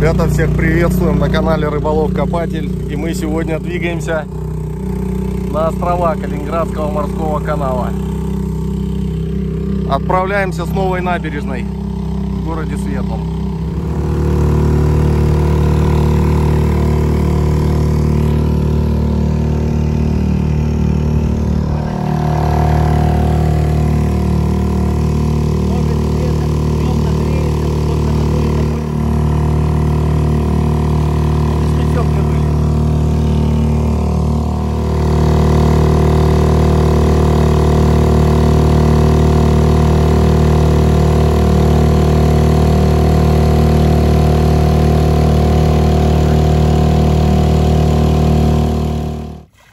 Ребята, всех приветствуем на канале Рыболов Копатель. И мы сегодня двигаемся на острова Калининградского морского канала. Отправляемся с новой набережной в городе Светлом.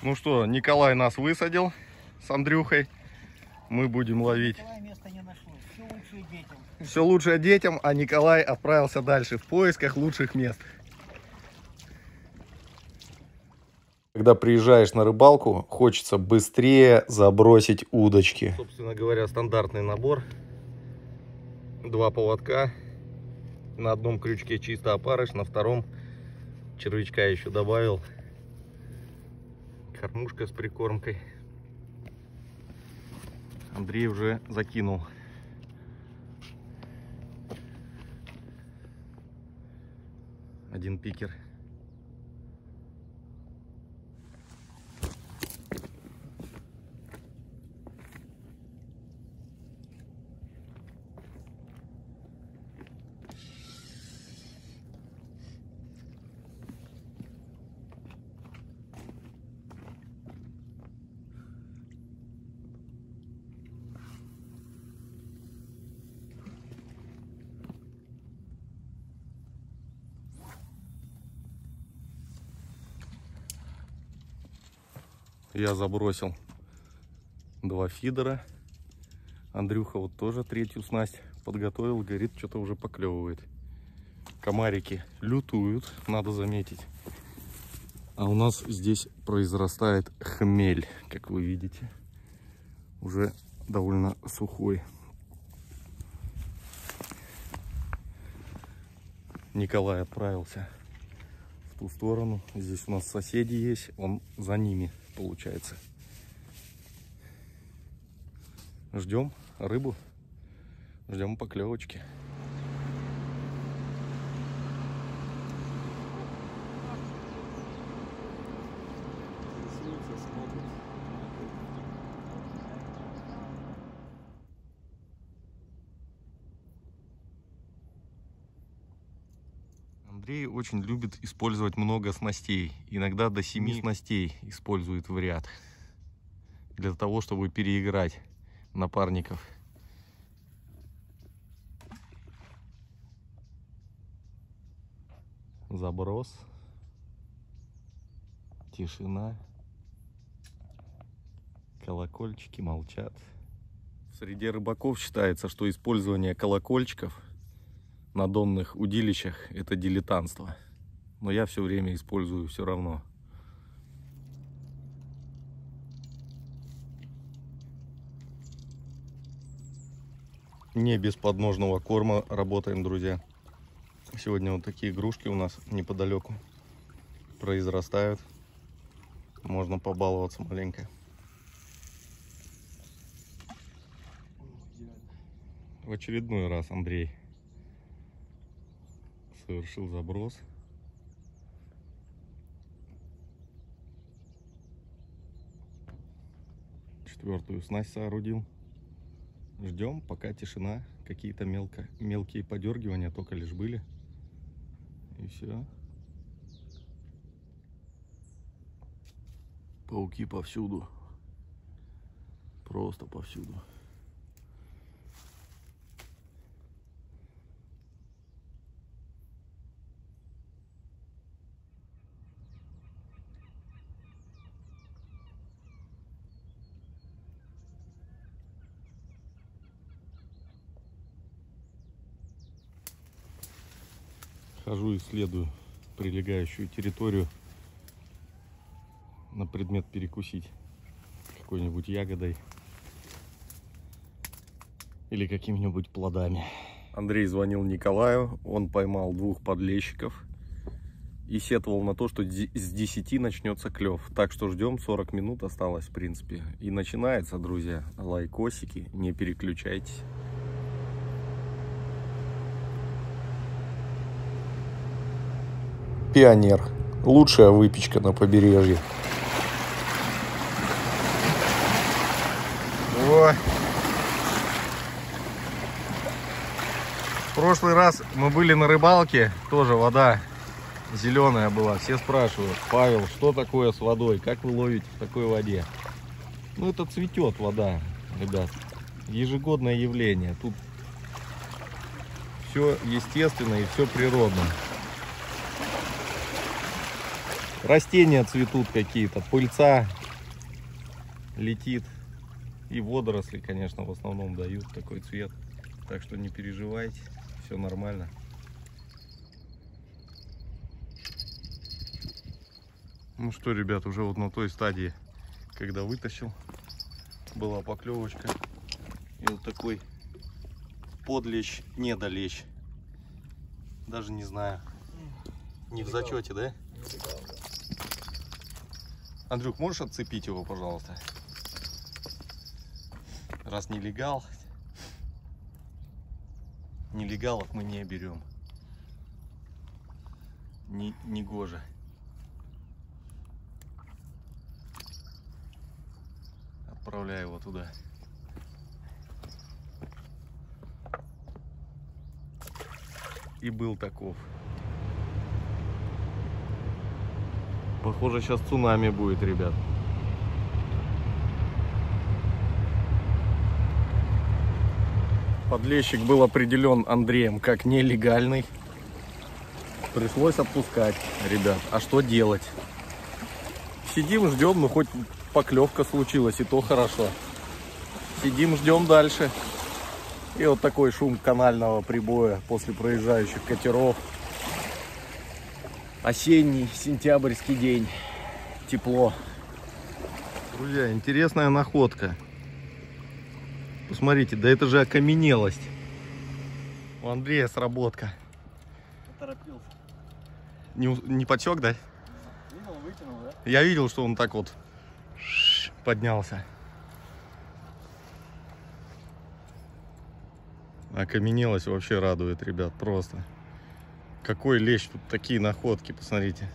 Ну что, Николай нас высадил с Андрюхой. Мы будем ловить. Места не нашлось. Все лучшее детям. Все лучшее детям, а Николай отправился дальше в поисках лучших мест. Когда приезжаешь на рыбалку, хочется быстрее забросить удочки. Собственно говоря, стандартный набор. 2 поводка. На одном крючке чисто опарыш, на втором червячка еще добавил. Кормушка с прикормкой. Андрей уже закинул. Один пикер. Я забросил 2 фидера. Андрюха вот тоже 3-ю снасть подготовил. Говорит, что-то уже поклевывает. Комарики лютуют, надо заметить. А у нас здесь произрастает хмель, как вы видите. Уже довольно сухой. Николай отправился в ту сторону. Здесь у нас соседи есть, он за ними, получается. Ждем рыбу, ждем поклевочки. Андрей очень любит использовать много снастей. Иногда до 7 снастей использует в ряд. Для того, чтобы переиграть напарников. Заброс. Тишина. Колокольчики молчат. В среде рыбаков считается, что использование колокольчиков на донных удилищах — это дилетантство. Но я все время использую все равно. Не без подножного корма работаем, друзья. Сегодня вот такие игрушки у нас неподалеку произрастают. Можно побаловаться маленько. В очередной раз Андрей совершил заброс. Четвертую снасть соорудил. Ждем, пока тишина. Какие-то мелкие подергивания только лишь были. И все. Пауки повсюду. Просто повсюду. Хожу, исследую прилегающую территорию на предмет перекусить какой-нибудь ягодой или какими-нибудь плодами. Андрей звонил Николаю, он поймал 2 подлещиков и сетовал на то, что с 10 начнется клев. Так что ждем, 40 минут осталось, в принципе. И начинается, друзья. Лайкосики, не переключайтесь. Пионер. Лучшая выпечка на побережье. О! В прошлый раз мы были на рыбалке, тоже вода зеленая была. Все спрашивают: Павел, что такое с водой? Как вы ловите в такой воде? Ну, это цветет вода, ребят. Ежегодное явление. Тут все естественно и все природно. Растения цветут какие-то, пыльца летит. И водоросли, конечно, в основном дают такой цвет. Так что не переживайте, все нормально. Ну что, ребят, уже вот на той стадии, когда вытащил, была поклевочка. И вот такой подлещ, недолещ. Даже не знаю. Не в зачете, да? Андрюх, можешь отцепить его, пожалуйста? Раз нелегал, нелегалов мы не берем. Не гоже. Отправляю его туда. И был таков. Похоже, сейчас цунами будет, ребят. Подлещик был определен Андреем как нелегальный. Пришлось отпускать, ребят. А что делать? Сидим, ждем, ну хоть поклевка случилась, и то хорошо. Сидим, ждем дальше. И вот такой шум канального прибоя после проезжающих катеров. Осенний, сентябрьский день. Тепло. Друзья, интересная находка. Посмотрите, да это же окаменелость. У Андрея сработка. Поторопился. Не подсек, да? Видел, вытянул, да? Я видел, что он так вот поднялся. Окаменелость вообще радует, ребят, просто. Какой лещ, тут такие находки, посмотрите.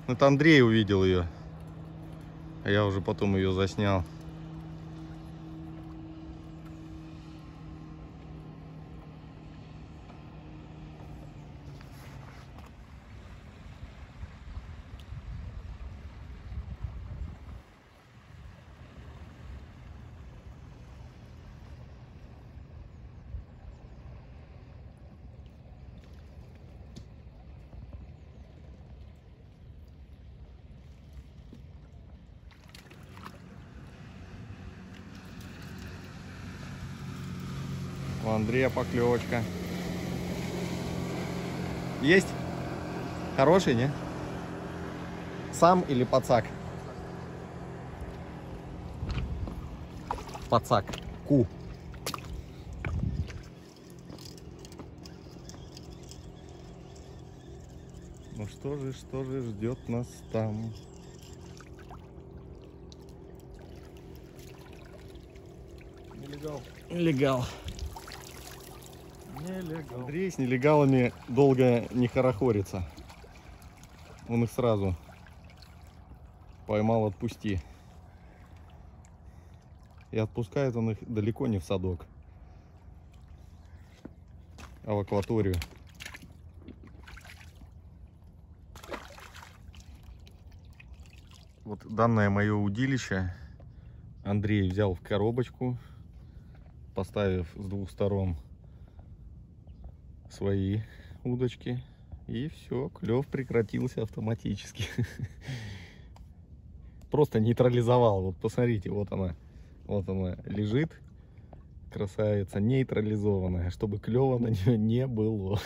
Это Андрей увидел ее, а я уже потом ее заснял. У Андрея поклевочка. Есть? Хороший, не? Сам или пацак? Пацак. Ку. Ну что же ждет нас там? Нелегал. Нелегал. Нелегал. Андрей с нелегалами долго не хорохорится. Он их сразу поймал, отпусти. И отпускает он их далеко не в садок, а в акваторию. Вот данное мое удилище Андрей взял в коробочку, поставив с 2 сторон свои удочки, и все, клев прекратился автоматически. Просто нейтрализовал. Вот посмотрите, вот она лежит, красавица, нейтрализованная, чтобы клева на нее не было.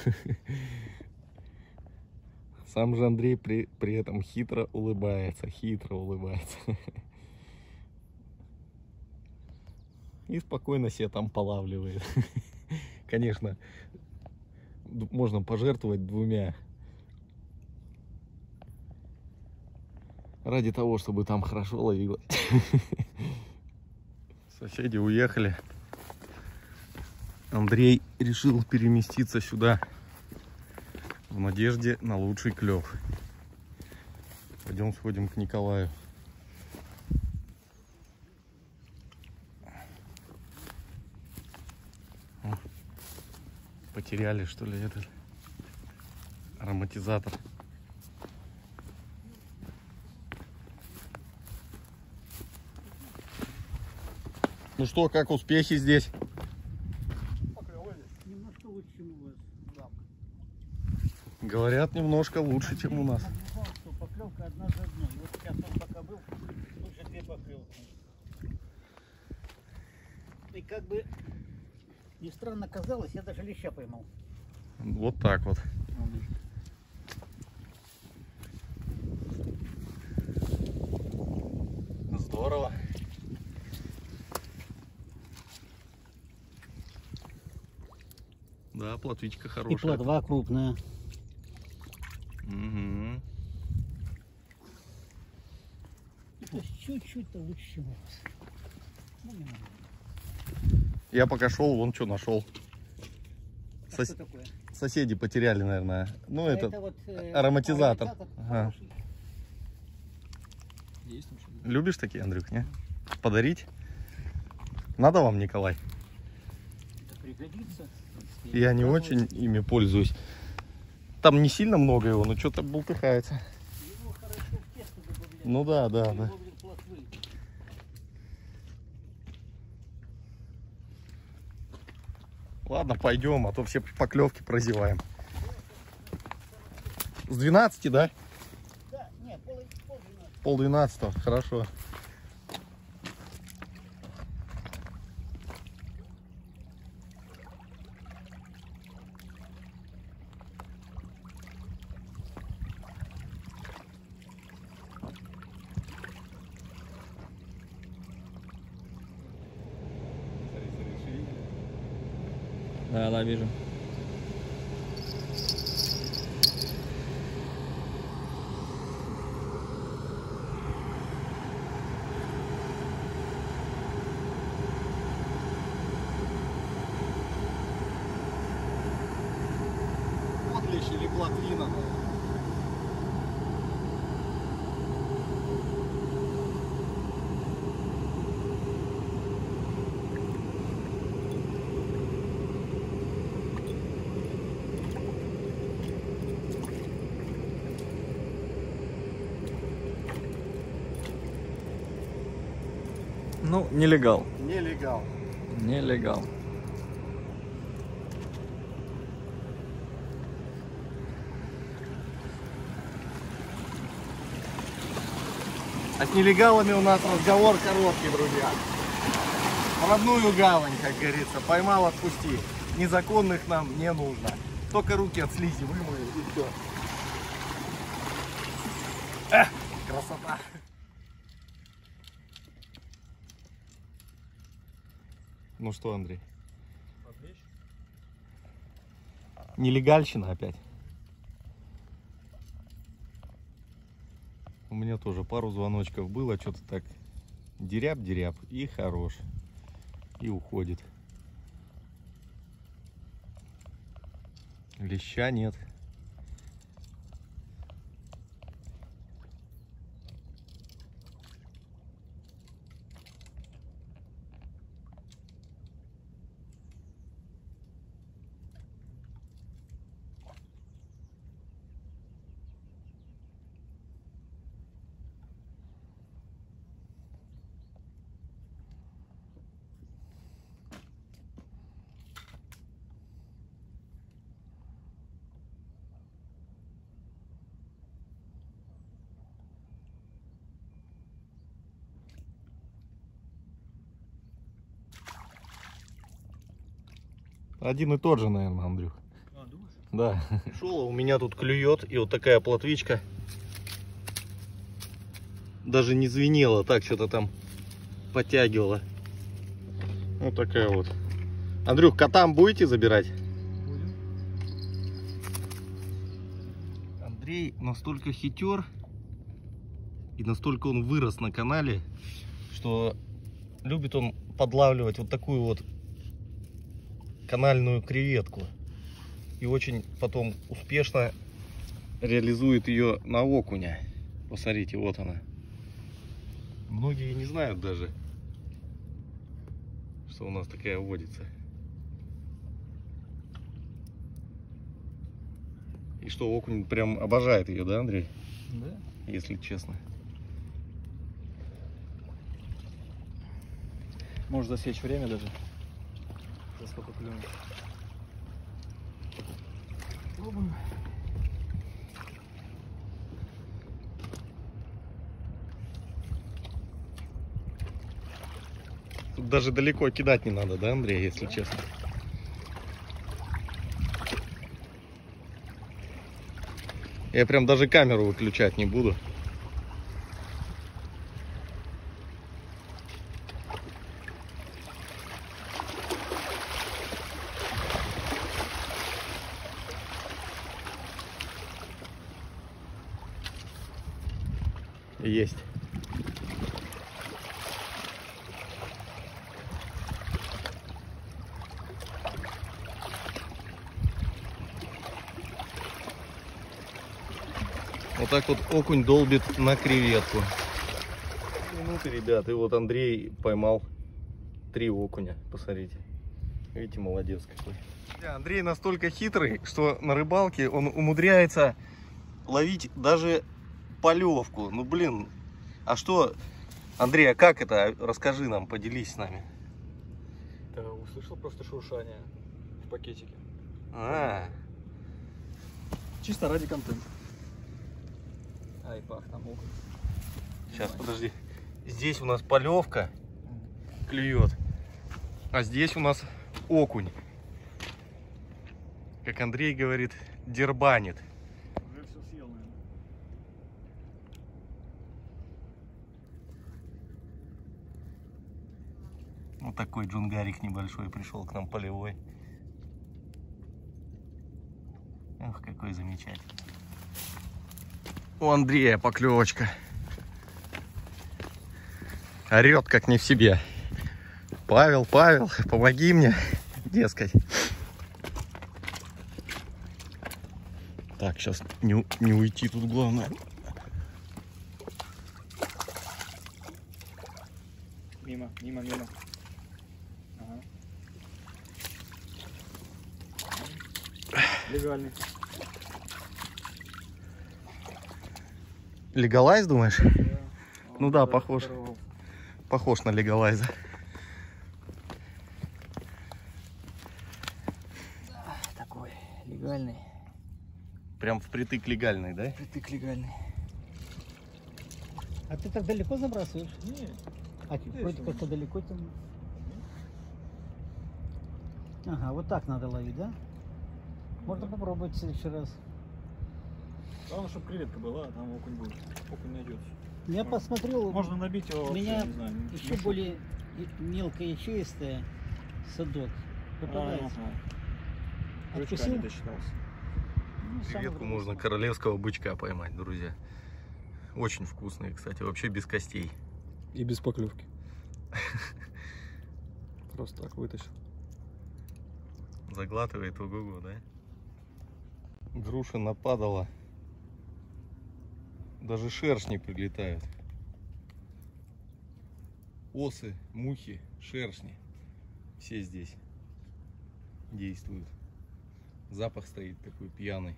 Сам же Андрей при этом хитро улыбается. И спокойно себе там полавливает. Конечно, можно пожертвовать 2. Ради того, чтобы там хорошо ловило. Соседи уехали. Андрей решил переместиться сюда в надежде на лучший клев. Пойдем сходим к Николаю. О, потеряли, что ли, этот ароматизатор. Ну что, как успехи здесь? Немножко лучше, чем у вас. Да. Говорят, немножко лучше, чем у нас. Что поклевка одна за одной. Вот сейчас он пока был, уже 2 поклевки. И как бы ни странно казалось, я даже леща поймал. Вот так вот. Здорово. Да, плотвичка И хорошая. плотва крупная. Угу. То есть чуть-чуть-то лучше, чем у вас. Ну, не надо. Я пока шел, вон что нашел. А что такое? Соседи потеряли, наверное. Ну, А этот вот, ароматизатор. ароматизатор Ага. хороший. Есть там что-то? Любишь такие, Андрюх, не? Подарить? Надо вам, Николай? Это пригодится. Я не очень ими пользуюсь. Там не сильно много его, но что-то бултыхается. Его хорошо в тесто добавлять. Ну да, да, да. Его, блин, плотвы. Ладно, пойдем, а то все поклевки прозеваем. С 12, да? Да, нет, пол-12. Пол-12, хорошо. Да, да, вижу. Вот лещ или плотвина. Ну, нелегал. Нелегал. Нелегал. А с нелегалами у нас разговор короткий, друзья. В родную гавань, как говорится. Поймал, отпусти. Незаконных нам не нужно. Только руки от слизи вымою и все. Красота. Ну что, Андрей? Нелегальщина опять. У меня тоже пару звоночков было, что-то так деряб-деряб и хорош. И уходит. Леща нет. Один и тот же, наверное, Андрюх. А, думаешь? Да. Шел, у меня тут клюет, и вот такая плотвичка. Даже не звенела, так что-то там подтягивала. Вот такая вот Андрюх, котам будете забирать? Будем. Андрей настолько хитер и настолько он вырос на канале, что любит он подлавливать вот такую вот канальную креветку. И очень потом успешно реализует ее на окуня. Посмотрите, вот она. Многие не знают даже, что у нас такая водится. И что, окунь прям обожает ее, да, Андрей? Да. Если честно. Можешь засечь время даже. За сколько клюнет. Пробуем. Тут даже далеко кидать не надо, да, Андрей, если честно? Я прям даже камеру выключать не буду. Есть. Вот так вот окунь долбит на креветку. Минуты, ребят. И вот Андрей поймал 3 окуня. Посмотрите. Видите, молодец какой. Андрей настолько хитрый, что на рыбалке он умудряется ловить даже полевку. Ну блин. А что, Андрей, а как это? Расскажи нам, поделись с нами. Да, услышал просто шуршание в пакетике. Чисто ради контента. Ай, пах, там окунь. Сейчас, подожди. Здесь у нас полевка клюет, а здесь у нас окунь. Как Андрей говорит, дербанит. Уже все съел, наверное. Вот такой джунгарик небольшой пришел к нам полевой. Ох, какой замечательный. У Андрея поклевочка. Орет как не в себе. Павел, Павел, помоги мне, дескать. Так, сейчас не уйти тут главное. Мимо, мимо, мимо. Ага. Легальный. Легалайз, думаешь? Да. Ну да, похож. Похож на легалайза. Такой легальный. Прям впритык легальный, да? Притык легальный. А ты так далеко забрасываешь? Не, А вроде как-то далеко там. Ага, вот так надо ловить, да? Можно попробовать в следующий раз. главное, чтобы креветка была, а там окунь будет. Окунь найдется. Я посмотрел, Можно набить его, у меня не знаю, еще более мелкая ячеистая садок. Попадается. Крючка Откусил? не досчитался. Ну, самое Креветку время. можно королевского бычка поймать, друзья. Очень вкусные, кстати, вообще без костей. И без поклевки. Просто так вытащил. Заглатывает ого-го, да? Груша нападала. Даже шершни прилетают. Осы, мухи, шершни. Все здесь действуют. Запах стоит такой пьяный.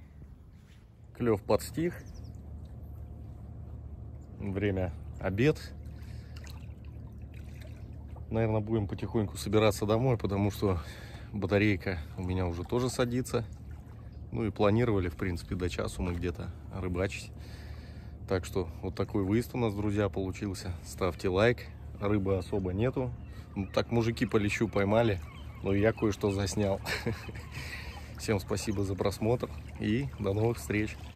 Клев подстих. Время обед. Наверное, будем потихоньку собираться домой, потому что батарейка у меня уже тоже садится. Ну и планировали, в принципе, до часу мы где-то рыбачить. Так что вот такой выезд у нас, друзья, получился. Ставьте лайк. Рыбы особо нету. Ну, так мужики по лещу поймали. Но я кое-что заснял. Всем спасибо за просмотр и до новых встреч.